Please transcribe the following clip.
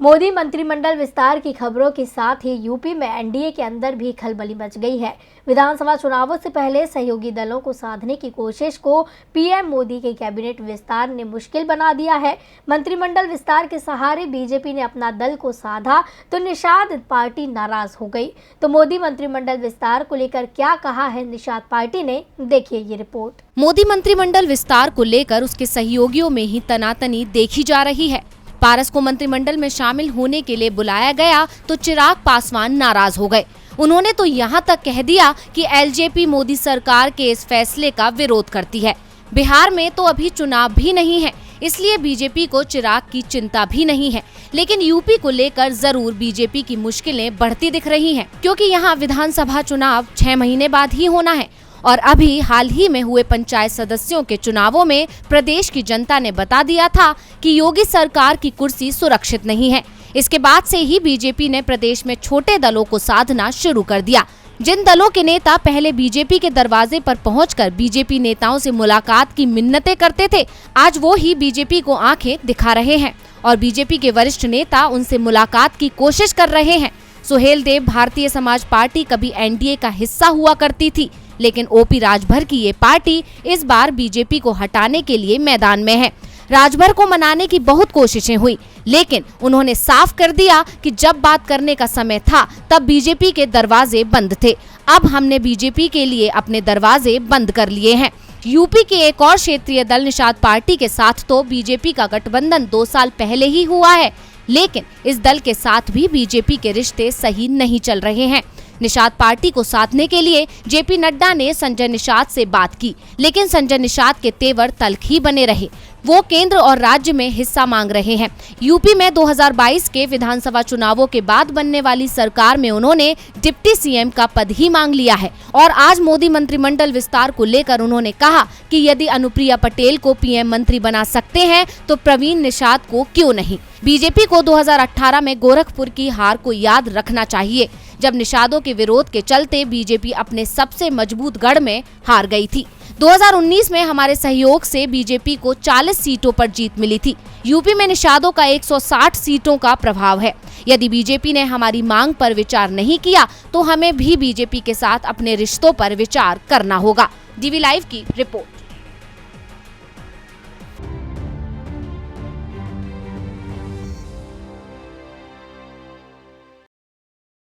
मोदी मंत्रिमंडल विस्तार की खबरों के साथ ही यूपी में एनडीए के अंदर भी खलबली मच गई है। विधानसभा चुनावों से पहले सहयोगी दलों को साधने की कोशिश को पीएम मोदी के कैबिनेट विस्तार ने मुश्किल बना दिया है। मंत्रिमंडल विस्तार के सहारे बीजेपी ने अपना दल को साधा तो निषाद पार्टी नाराज हो गई। तो मोदी मंत्रिमंडल विस्तार को लेकर क्या कहा है निषाद पार्टी ने, देखिए ये रिपोर्ट। मोदी मंत्रिमंडल विस्तार को लेकर उसके सहयोगियों में ही तनातनी देखी जा रही है। पारस को मंत्रिमंडल में शामिल होने के लिए बुलाया गया तो चिराग पासवान नाराज हो गए। उन्होंने तो यहां तक कह दिया कि एलजेपी मोदी सरकार के इस फैसले का विरोध करती है। बिहार में तो अभी चुनाव भी नहीं है, इसलिए बीजेपी को चिराग की चिंता भी नहीं है। लेकिन यूपी को लेकर जरूर बीजेपी की मुश्किलें बढ़ती दिख रही हैं, क्योंकि यहाँ विधानसभा चुनाव 6 महीने बाद ही होना है और अभी हाल ही में हुए पंचायत सदस्यों के चुनावों में प्रदेश की जनता ने बता दिया था कि योगी सरकार की कुर्सी सुरक्षित नहीं है। इसके बाद से ही बीजेपी ने प्रदेश में छोटे दलों को साधना शुरू कर दिया। जिन दलों के नेता पहले बीजेपी के दरवाजे पर पहुंचकर बीजेपी नेताओं से मुलाकात की मिन्नतें करते थे, आज वो ही बीजेपी को आंखें दिखा रहे हैं और बीजेपी के वरिष्ठ नेता उनसे मुलाकात की कोशिश कर रहे हैं। सुहेलदेव भारतीय समाज पार्टी कभी एनडीए का हिस्सा हुआ करती थी, लेकिन ओपी राजभर की ये पार्टी इस बार बीजेपी को हटाने के लिए मैदान में है। राजभर को मनाने की बहुत कोशिशें हुई, लेकिन उन्होंने साफ कर दिया कि जब बात करने का समय था तब बीजेपी के दरवाजे बंद थे। अब हमने बीजेपी के लिए अपने दरवाजे बंद कर लिए हैं। यूपी के एक और क्षेत्रीय दल निषाद पार्टी के साथ तो बीजेपी का गठबंधन 2 साल पहले ही हुआ है, लेकिन इस दल के साथ भी बीजेपी के रिश्ते सही नहीं चल रहे हैं। निषाद पार्टी को साधने के लिए जेपी नड्डा ने संजय निषाद से बात की, लेकिन संजय निषाद के तेवर तल्ख ही बने रहे। वो केंद्र और राज्य में हिस्सा मांग रहे हैं। यूपी में 2022 के विधानसभा चुनावों के बाद बनने वाली सरकार में उन्होंने डिप्टी सीएम का पद ही मांग लिया है और आज मोदी मंत्रिमंडल विस्तार को लेकर उन्होंने कहा कि यदि अनुप्रिया पटेल को पीएम मंत्री बना सकते हैं तो प्रवीण निषाद को क्यों नहीं। बीजेपी को 2018 में गोरखपुर की हार को याद रखना चाहिए, जब निषादों के विरोध के चलते बीजेपी अपने सबसे मजबूत गढ़ में हार गई थी। 2019 में हमारे सहयोग से बीजेपी को 40 सीटों पर जीत मिली थी। यूपी में निषादों का 160 सीटों का प्रभाव है। यदि बीजेपी ने हमारी मांग पर विचार नहीं किया तो हमें भी बीजेपी के साथ अपने रिश्तों पर विचार करना होगा। डीवी लाइव की रिपोर्ट।